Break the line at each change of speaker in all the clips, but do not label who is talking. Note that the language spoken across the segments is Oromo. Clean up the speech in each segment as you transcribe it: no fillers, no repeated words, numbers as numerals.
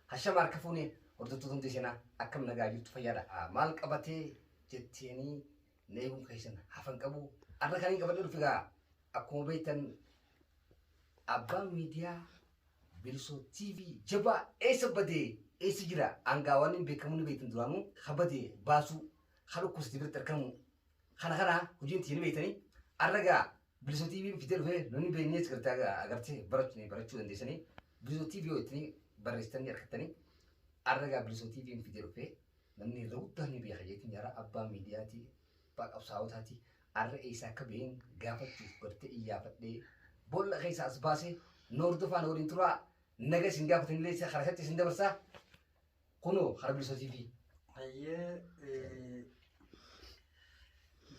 هشام عركفوني وردتهم تيسنا أكم نجاجو تفيدا مال قبتي جتيني نيجون كيسن حفن كبو أنا كاني قبل رفيقا أكون بيتن أبا ميديا بلسو تي في جبا إيش بدي إيش جرا أنغاوانين بكمون بيتن درامو خبدي باسو خلو كوستيبر تركمو خنا هجين تيني بيتني أرجع بلسو تي في فيديو فيه نوني بينيت كرتا أغرتي برتشو دنديسني بلسو تي في ويتني برستني أركتني أرجع بلسو تي في فيديو فيه نمني روتاني بيخيتني يرى أبا ميدياتي باك أبساوت هاتي أرى إيسا كبين قافت برتي إيافت دي بول غيس أسباسي نوردفان ورينترا نجا سنجافت إنجليز خرجت سندبرسا كونو خرب بلسو تي في
هي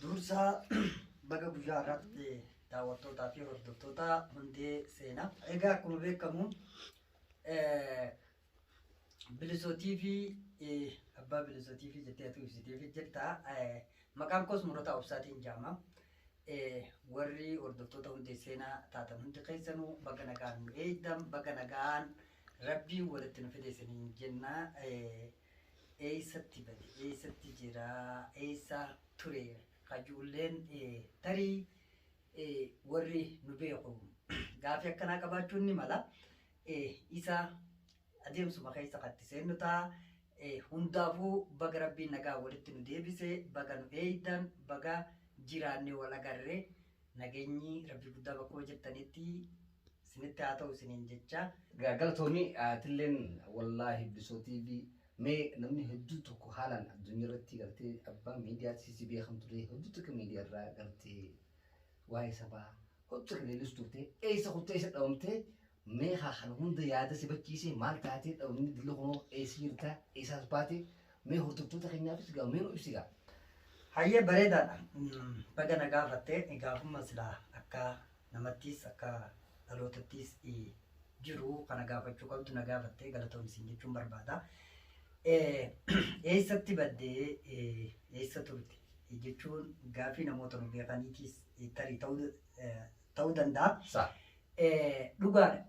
dursa baga guyyaarratti daawwattootaa fi hordoftoota hundee seenaa. Egaa akkuma beekamu bilisootii fi abbaa bilisootii fi jettee atu ibsitee fi jirta. Maqaan koos Murata Obsaatiin jaama. Warri hordoftoota hundee seenaa taatan hundi keessanuu baga nagaan nu eegdan baga nagaan rabbii walitti nu fideessaniin jenna. Eessatti bade eessatti jira eessa ture kajuulleen tarii warri nu beeku gaafi akkanaa qabaachuun ni mala isa adeemsuma keessa qatti seennu ta'a. Hundaafuu baga rabbiin nagaa walitti nu deebise baga nu eegdan baga jiraanne wal agarre nageenyi rabbi guddaa bakkoo jettanitti isinitti haa ta'u isiniin jecha.
galatoomii tilleen wallaahi bilisoo TV mee namni hedduu tokko haalaan addunyaa irratti gartee abbaan miidiyaatti si beekamu ture hedduu tokko miidiyaa irraa gartee waa'ee sabaa hedduu tokko leellis turte eessa kuttee isa dhawamtee mee haa hunda yaada si bakkiisee maal taatee dhawamni dilla kunoo eessa jirta eessaas baate mee hordoftoota keenyaafis gaa mee nu ibsi gaa.
Hayyee bareedaadha. Baga na gaafatte gaafuma silaa akka namattis akka dhalootattis jiru kana gaafachuu qabdu na gaafatte galatoomsiin jechuun barbaada. Eessatti baddee eessa turte jechuun gaafii namoota nu beekaniitis tarii ta'uu danda'a. Dhugaadha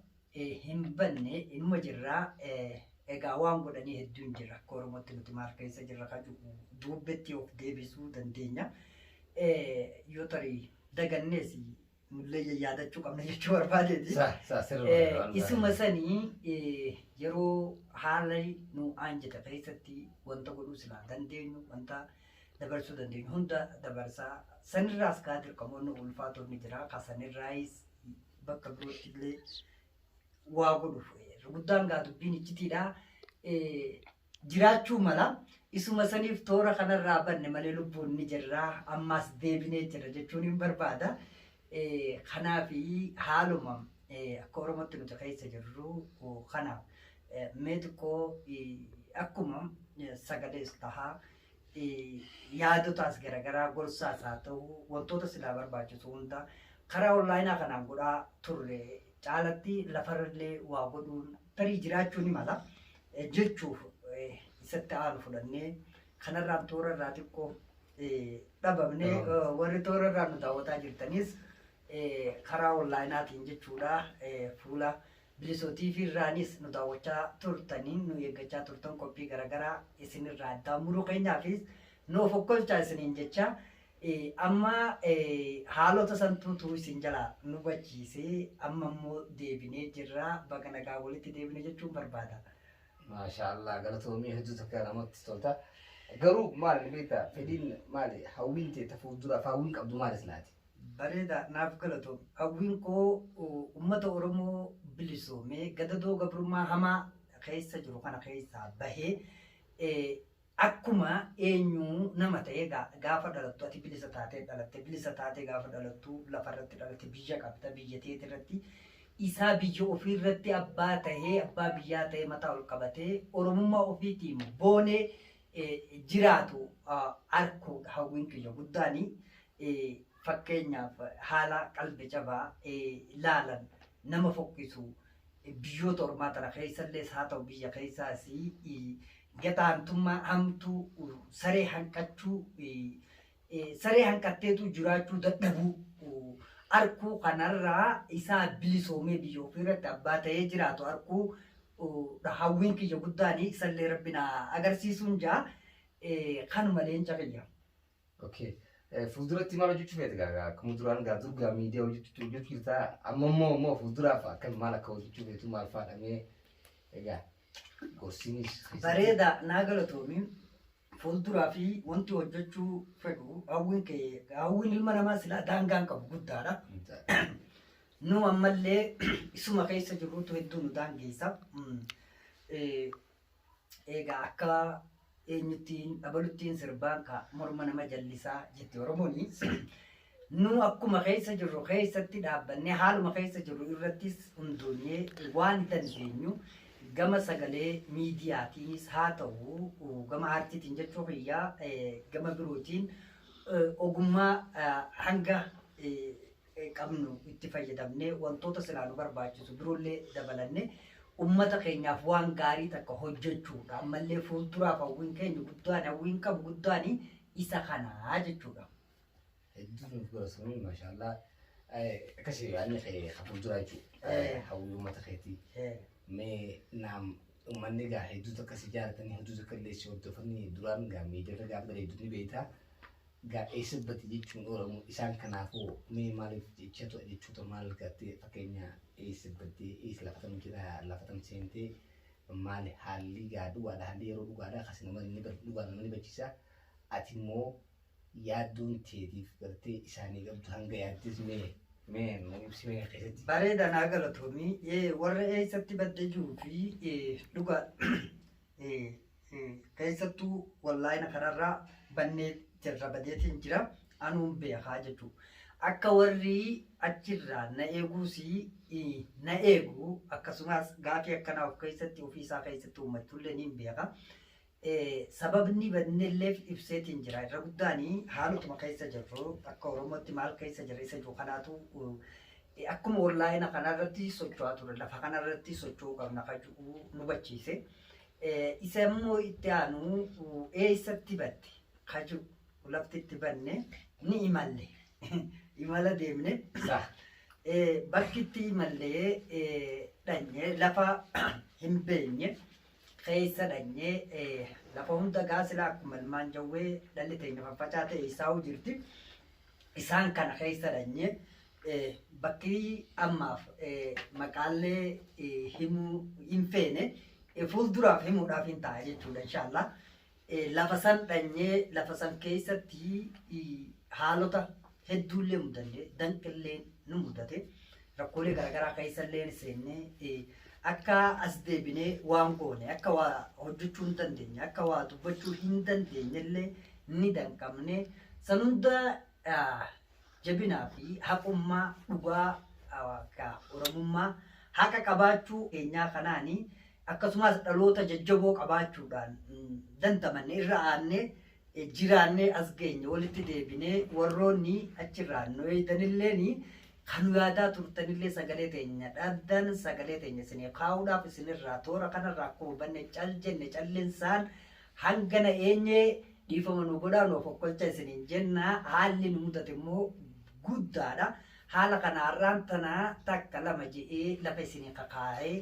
hin banne inuma jirraa egaa waan godhanii hedduun jira akka Oromootti nuti maal keessa jirra kaju duubbetti of deebisuu dandeenya. Yoo tarii dagannees nullee yaadachuu qabna jechuu barbaadeeti. Isuma sanii yeroo haala nu aanjata keessatti wanta godhuu silaa dandeenyu wanta dabarsuu dandeenyu hunda dabarsaa sanirraas kaa dirqamoonni ulfaatonni jira kasanirraayis bakka birootti illee waa godhuuf guddaan gaa dubbiin iccitiidha. Jiraachuu mala isuma saniif toora kanarraa banne malee lubbuun ni jirraa ammaas deebinee jira jechuun hin barbaada. Kanaaf haaluma akka Oromootti nuti keessa jirru kanaaf mee xiqqoo akkuma sagalees tahaa yaadotaas garaagaraa gorsaas haa ta'u wantoota silaa barbaachisu hunda karaa onlaayinaa kanaan godhaa turre caalatti lafarrallee waa godhuun tarii jiraachuu ni mala jechuuf isatti aanu fudhannee kanarraan toorarraa xiqqoo dhabamne warri toorarraa nu daawwataa jirtanis karaa onlaayinaatiin jechuudha fuula bilisootii fi irraanis nu daawwachaa turtaniin nu eeggachaa turtan qophii garaagaraa isinirraa addaa muruu keenyaafis nuuf okkolchaa isiniin jecha amma haalota santuutu isin jalaa nu bachiisee amma immoo deebinee jirraa baga nagaa walitti deebine jechuun barbaada.
Maashaallah galatoomii hedduu takka namatti tolta. Garuu maali beektaa fedhiin maali hawwiin ta'e tafuulduraaf hawwiin qabdu maalis laati?
Bareeda naaf galatoom hawwiin koo uummata Oromoo bilisoomee gadadoo gabrummaa hamaa keessa jiru kana keessaa bahee akkuma eenyu nama ta'ee gaafa dhalattu ati bilisa taatee dhalatte bilisa taatee gaafa dhalattu lafarratti dhalatte biyya qabda biyya teet irratti isaa biyya ofii irratti abbaa tahee abbaa biyyaa ta'ee mataa ol qabatee Oromummaa ofiitiin boonee jiraatu arkuudha hawwiin kiyya guddaanii. Fakkeenyaaf haala qalbii cabaa ilaalan nama fokkisu biyyoota ormaa tana keessallees haa ta'u biyya keessaas gataantummaa hamtuu saree hanqatteetu jiraachuu dadhabuu arkuu kanarraa isaa bilisoomee biyya ofii irratti abbaa ta'ee jiraatu arkuu hawwiin kiyya guddaanii sallee rabbina agarsiisuun jaa kanuma leenca kiyya.
Okay. Fuulduratti maal hojjechuu feete gaa akkuma duraan gaa durgaa miidiyaa hojjechuu jirta amma immoo fuulduraaf akka maal akka hojjechuu feetu maal faadhamee egaa gorsiinis.
Bareeda naa galatoomi fuulduraa fi wanti hojjechuu fedhu hawwiin ilma namaa silaa daangaan qabu guddaadha. Nu ammallee isuma keessa jirrutu hedduu nu daangeessa. Egaa akka eenyuttiin dhabaluttiin sirbaan ka morma nama jallisaa jetti Oromooni. Nu akkuma keessa jirru keessatti dhaabbannee haaluma keessa jirru irrattis hundoonnee waan dandeenyu gama sagalee miidiyaatiinis haa ta'u gama aartiitiin jechuu kiyyaa gama birootiin ogummaa hanga qabnu itti fayyadamnee wantoota silaa nu barbaachisu biroollee dabalannee ummata keenyaaf waan gaarii takka hojjechuudha. Ammallee fuulduraaf hawwiin keenya guddaan hawwiin qabu guddaan isa kanaa jechuudha.
Hedduu nuuf gorsuun maashaallah akkasii yaadni fuulduraa jechuudha. Hawwii uummata keetii. Mee naam uummanni egaa hedduutu akkasii jaalatanii hedduutu akka illee si hordofanii duraan egaa miidiyaa gaafa bareedu ni beektaa. Egaa eessatti jechuun Oromoo isaan kanaafuu mee maaliif jechuuta maal gattee fakkeenya eessatti eessa lafatan seentee maali haalli gaa dhugaadha haalli yeroo dhugaadha akkasii dhugaadha nama ni barsiisa. Ati immoo yaaddoon teetiif gartee isaanii qabdu hanga yaaddes mee ibsi mee keessatti.
Bareeda naa galatoomi warra eessatti badde jiruu fi dhugaa keessattuu wallaayina kanarraa bannee jirra badeetiin jira anuun beekaa jechuudha. Akka warri achirraa na eeguusi na eegu akkasumas gaafii akkanaa of keessatti ofiisaa keessatti uummatullee ni beeka. Sababni bannelleef ibseetiin jira irra guddaanii haalotuma keessa jirru akka Oromootti maal keessa jira isa jiru kanaatu akkuma wallaayina kanarratti socho'aa ture lafa kanarratti socho'uu qabna kajuu nu bachiise. Isa immoo itti aanu eessatti badde kajuu lafti itti banne ni imalle imala deemne bakki itti imallee dhanye lafa hin beenye keessa dhanye lafa hunda gaasila akkuma ilmaan jawwee dhalli teenya faffacaa ta'e isaa jirti isaan kana keessa dhanye bakki ammaaf maqaallee himuu hin feene fuulduraaf himuudhaaf hin ta'a jechuudha inshaallah. Lafa san dhanyee lafa san keessatti haalota hedduullee mudanne danqillee nu mudate rakkoolee garaagaraa keessallee seennee akka as deebinee waan goone akka waa hojjechuu hin dandeenye akka waa dubbachuu hin dandeenyellee ni danqamne san hunda jabinaa fi haqummaa dhugaa Oromummaa haqa qabaachuu keenyaa kanaanii akkasumas dhaloota jajjaboo qabaachuudhaan dandamanne irra aanne jiraannee as geenye walitti deebinee warroonni achirraan nu eeydanilleeni kan yaadaa turtanillee sagalee teenya dhaddan sagalee teenya isinii kaa'uudhaaf isinirraa toora kanarraa akkuma banne cal jenne callinsaan hangana eenyee dhiifama nu godhaa nuuf okkolcha isiniin jennaa haalli nu mudate immoo guddaadha. Haala kanaarraan tanaa takka lama je'ee lafa isinii kakaa'ee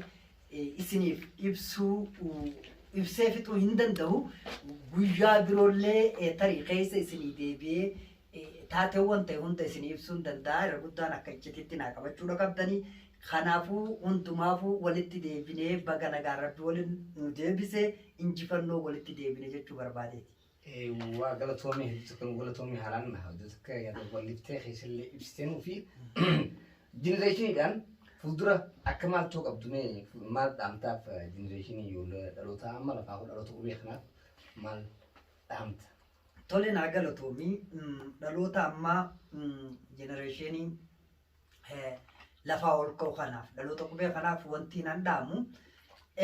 isiniif ibsee fixuu hin danda'u guyyaa biroollee tarii keessa isinii deebi'ee taateewwan ta'e hunda isinii ibsuu hin danda'a irra guddaan akka ijjititti naa qabachuudha qabdanii kanaafuu hundumaafuu walitti deebinee baga nagaan rabbi waliin nu deebise injifannoo walitti deebine jechuu barbaadeeti.
Waa galatoomii haalaan hojjetu yaada walittee keessallee ibsiteen fi jenereeshiniidhaan fuuldura akka maaltu qabdu mee maal dhaamtaaf jenereeshinii yoo dhaloota amma lafaa dhaloota qubee kanaaf maal dhaamta?
Tole naa galatoomii dhaloota ammaa jenereeshinii lafaa ol ka'u kanaaf dhaloota qubee kanaaf wanti nan dhaamu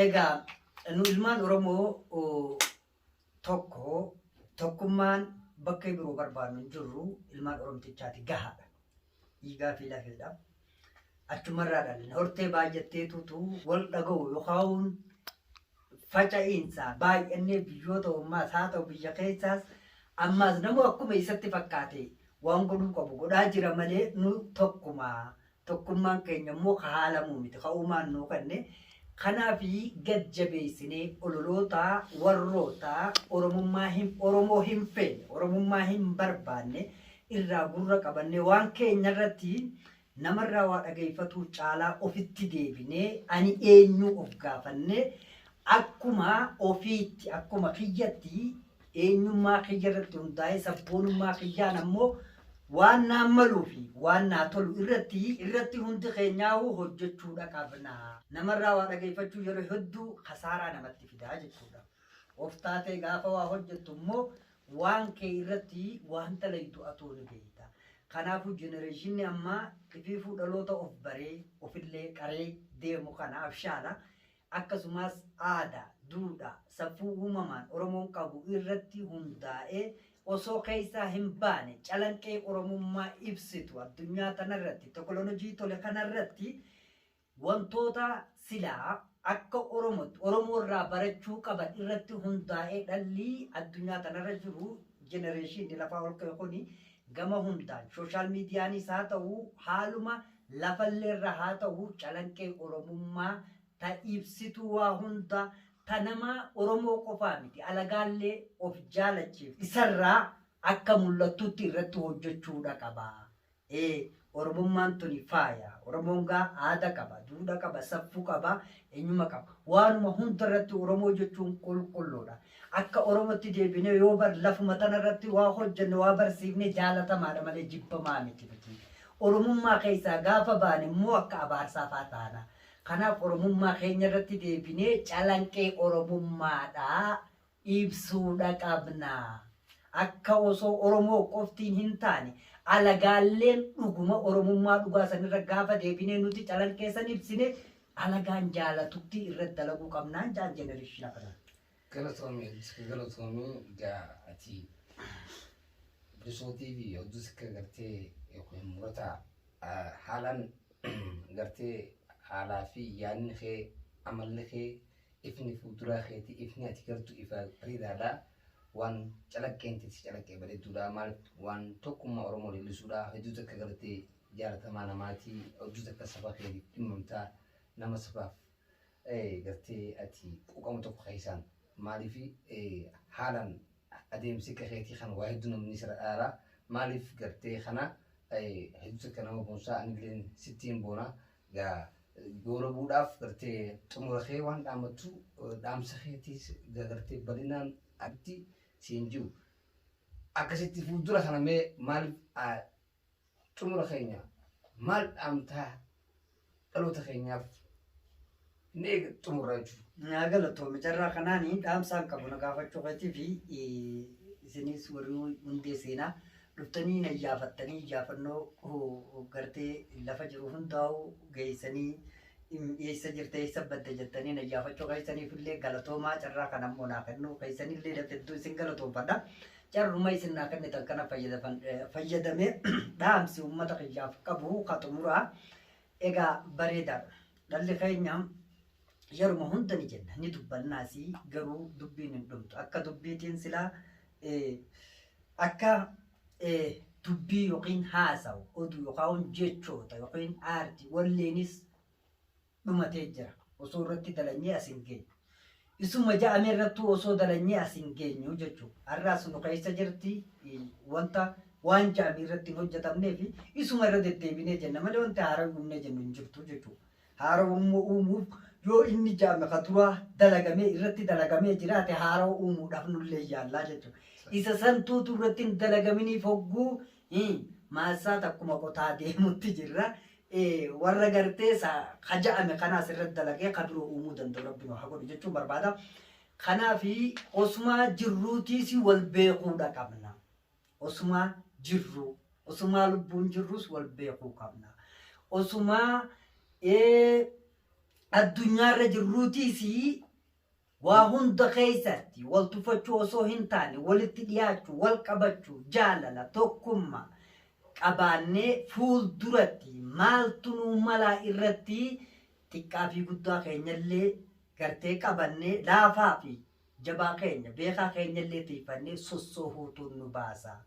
egaa nu ilmaan Oromoo tokkummaan bakka biroo barbaadnu hin jirru ilmaan Oromtichaati gahaadha. Dhiigaa fi lafeedha. Achumarraa dhalli hortee baay'atteetutu wal dhaga'u yookaan faca'iinsa baay'annee biyyoota ummaas haa ta'u biyya keessaas ammaas nama akkuma isatti fakkaate waan godhuu qabu godhaa jira malee nu tokkummaan keenya immoo haalamuu miti ka'umaan nuu kanne Kanaafi gad jabeessinee ololoota warroota Oromoo hin feene Oromummaa hin barbaanne irraa gurra qabannee waan keenya irratti namarraa waa dhageeffatu caalaa ofitti deebinee ani eenyu of gaafannee akkuma ofiitti akkuma kiyyatti eenyummaa kiyya irratti hundaa'ee sabboonummaa kiyyaan ammoo waan naan maluu fi waan naa tolu irratti hundi keenyaa'uu hojjechuudha qabna. Namarraa waa dhageeffachuu yeroo hedduu kasaaraa namatti fidaa jechuudha. Of taatee gaafa waa hojjettu immoo waan kee irratti waan talaytu atoo ni beekta. Kanaafuu jenereeshinni ammaa ifiifuu dhaloota of baree ofillee qaree deemu kanaaf shaala. Akkasumas aadaa, duudhaa, safuu uumamaan Oromoon qabu irratti hundaa'ee osoo keessaa hin baane calanqee Oromummaa ibsitu addunyaa tanarratti teknoolojii tole kanarratti wantoota silaa akka Oromoo irraa barachuu qaban irratti hundaa'ee dhalli addunyaa tanarra jiru jenereeshinii lafaa ol ka'e kuni gama hundaan sooshaal miidiyaanis haa ta'u haaluma lafalleerra haa ta'u calanqee Oromummaa ta ibsitu waa hunda ta nama Oromoo qofaa miti alagaallee of jaalachiif isarraa akka mul'attutti irratti hojjechuudha qaba. Oromummaan tuni faaya. Oromoon gaa aadaa qaba, duudhaa qaba, safuu qaba, eenyummaa qaba. Waanuma hunda irratti Oromoo jechuun qulqulluudha. Akka Oromootti deebinee yoo lafuma tanarratti waa hojjenne waa barsiifne jaalatamaadha malee jibbamaa miti. Oromummaa keessaa gaafa baane immoo akka abaarsaa fa'aa taana. Kanaaf Oromummaa keenya irratti deebinee calanqee Oromummaadhaa ibsuudha qabna. Akka osoo Oromoo qoftiin hin taane alagaalleen dhuguma Oromummaa dhugaa sanirra gaafa deebinee nuti calanqee san ibsine alagaan jaalatutti irratti dalaguu qabnaan jaan jenereeshina kana.
Galatoomii gaati bisootii fi oddus akka gartee yookiin murata haalaan gartee haalaa fi yaadni kee amalli kee ifni fuulduraa keeti ifni ati gartu ifa riidaadhaa. Waan calaqqeentitti calaqqee bareedduudha maal waan tokkummaa Oromoo leellisuudha hedduu akka gartee jaalatamaa namaatii hedduu akka saba keetiif dhimmamtaa nama sabaaf gartee ati quuqama tokko keessaan maaliif haalaan adeemsi akka keetii kana waa hedduu namni sirra dhaaraa maaliif gartee kana hedduu akka nama boonsaa anilleen sittiin boona gaa goolabuudhaaf gartee xumura kee waan dhaamattu dhaamsa keetiis gartee bal'inaan abdii siin jiru akkasitti fuuldura kana mee maal xumura keenya maal dhaamtaa dhaloota keenyaaf nee xumura jechuudha.
Galatoomii carraa kanaanii dhaamsaan qabu na gaafachuu keetii fi isinis warri hundee seenaa dhuftanii na iyyaafattanii iyyaafannoo gartee lafa jiru hundaa'u geessanii eessa jirte eessa badde jettanii na iyyaafachuu keessaniif illee galatoomaa carraa kana immoo naa kennu keessanii illee dafettuu isin galatoomfadha. Carruma isin naa kennitan kana fayyadamee dhaamsi uummata kiyyaaf qabu ka xumuraa egaa bareedaadha. Dhalli keenya yeruma hunda ni jenna ni dubbannaasi garuu dubbiin hin dhumtu akka dubbiitiin silaa akka dubbii yookiin haasa'u oduu yookaan jechoota yookiin aartii walleenis dhumatee jira osoo irratti dalanyee as hin geenyu. Isuma ja'ame irratti osoo dalanyee as hin geenyu jechuudha. Har'aas nu keessa jirti wanta waan ja'ame irratti hin hojjetamnee fi isuma irra deddeebinee jenna malee wanti haara uumnee jennu hin jirtu jechuudha. Haara uumuuf yoo inni ja'ame ka duraa dalagamee irratti dalagamee jiraate haara uumuudhaaf nullee yaallaa jechuudha. Isa santuutu irratti hin dalagaminiif hogguu maasaa takkuma qotaa deemutti jirra. Warra gartee kaja'ame kanaas irratti dalagee ka biroo uumuu danda'u rabbiin haa godhu jechuun barbaada. Kanaafi osumaa jirruutiis wal beekuudha qabna. Osumaa jirru, osumaa lubbuun jirrus wal beekuu qabna. Osumaa addunyaarra jirruutiis waa hunda keessatti wal tufachuu osoo hin taane walitti dhiyaachuu, wal qabachuu, jaalala, tokkummaa qabaannee fuulduratti maaltu nuu malaa irratti xiqqaa fi guddaa keenyallee gartee qabannee laafaa fi jabaa keenya beekaa keenyallee tiifannee sossoohuutuun nu baasa.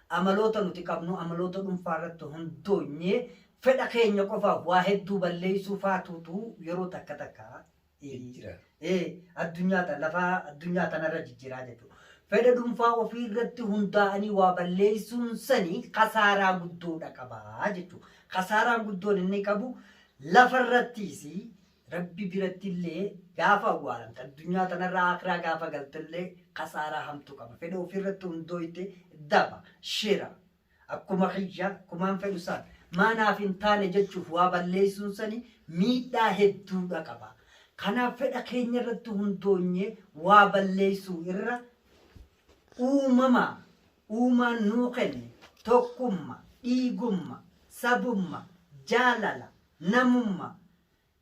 Amaloota nuti qabnu amaloota dhuunfaa irratti hundoonyee fedha keenya qofaaf waa hedduu balleessuu faatuutu yeroo takka takka addunyaa tanarra jijjiiraa jechuudha. Fedha dhuunfaa ofii irratti hundaa'anii waa balleessuun sanii kasaaraa guddoodha qabaa jechuudha. Kasaaraa guddoon inni qabu lafarrattiis rabbi biratti illee gaafa awwaalamte addunyaa tanarraa akiraa gaafa galtellee kasaaraa hamtuu qaba. Fedha ofii irratti hundooyte daba shira akkuma xiyya akkumaan fedhu isaan maanaaf hin taane jechuuf waa balleessuun sanii miidhaa hedduudha qaba. Kanaaf fedha keenya irratti hundoonye waa balleessuu irra uumaan nuu kenne tokkummaa, dhiigummaa, sabummaa, jaalala, namummaa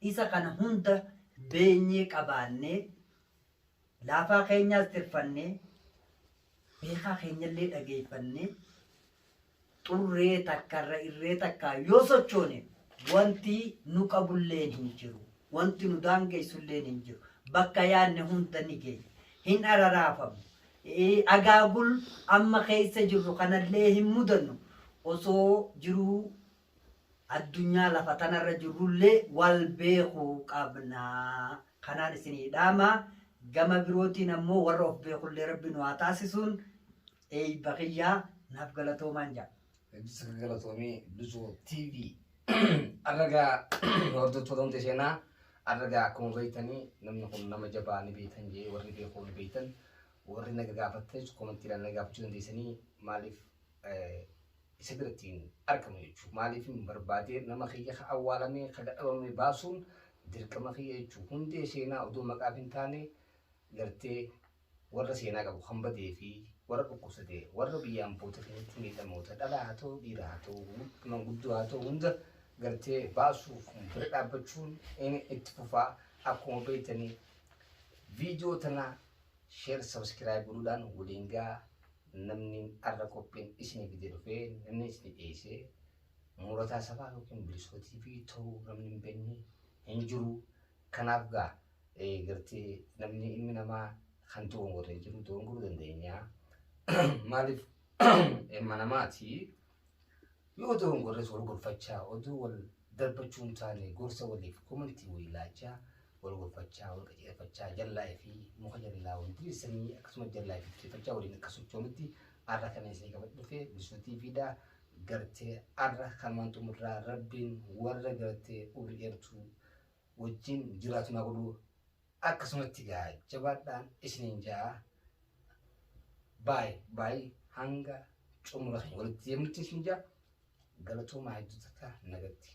isa kana hunda beenyee qabaannee laafaa keenyaas tirfannee beekaa keenyallee dhageeffannee xurree takkarra irree takkaa yoo sochoone wanti nu qabulleen hin jiru. Wanti nu daangeessulleen hin jiru. Bakka yaadne hunda ni geenya. Hin araraafamu. Agaagul amma keessa jirru kanallee hin mudannu. Osoo jiruu addunyaa lafa tanarra jirrullee wal beekuu qabnaa. Kanaan isinii dhaama. Gama birootiin ammoo warra of beekullee rabbi nu haa taasisuun bakiyyaa naaf galatoomaan jaa.
Galatoomii Luzoo TV. Arragaa hordoftoota hundi seenaa. Arragaa akkuma beektanii namni kun nama jabaa ni beektan jee warri beekuu ni beektan warri naga gaafattanis koomentiidhaan naga gaafachuu dandeessanii maaliif isa birattiin argamu jechuudha. Maaliif hin barbaadee nama kiyya ka awwaalamee ka dadhabame baasuun dirqama kiyya jechuudha. Hundee seenaa oduu maqaaf hin taane gartee warra seenaa qabu kan badee fi warra dhukkubsatee warra biyyaan boota keenyatti miidhamoota dhalaa haa ta'u dhiiraa haa ta'u manguddoo haa ta'u hunda gartee baasuuf bira dhaabbachuun inni itti fufaa akkuma beektanii viidiyoo tana sheer sabskiraayib godhuudhaan waliin gaa namni arra qophiin isinii fidee dhufee namni isinii dhiyeessee murataa sabaa yookiin bilisootii fi ta'uu namni hin beekne hin jiru. Kanaaf gaa gartee namni ilmi namaa kan doongorre jiru doongoruu dandeenya. Maaliif ilma namaatii yoo doongorres wal gorfachaa oduu wal darbachuun taane gorsa waliif komantii wayii laachaa wal gorfachaa wal qajeelfachaa jallaa fi muka jallaa wanti sanii akkasuma jallaa fi qajeelfachaa waliin akka sochoonutti arra kana isinii qabadhu dhufee bilisootii fiidaa gartee arra kan xumurraa rabbiin warra gartee umrii dheertuu wajjin jiraatu naa godhu akkasumatti gaa jabaadhaan isiniin jaa baay hanga xumura walitti deemnutti isin jaa galatoomaa hedduu takka nagatti.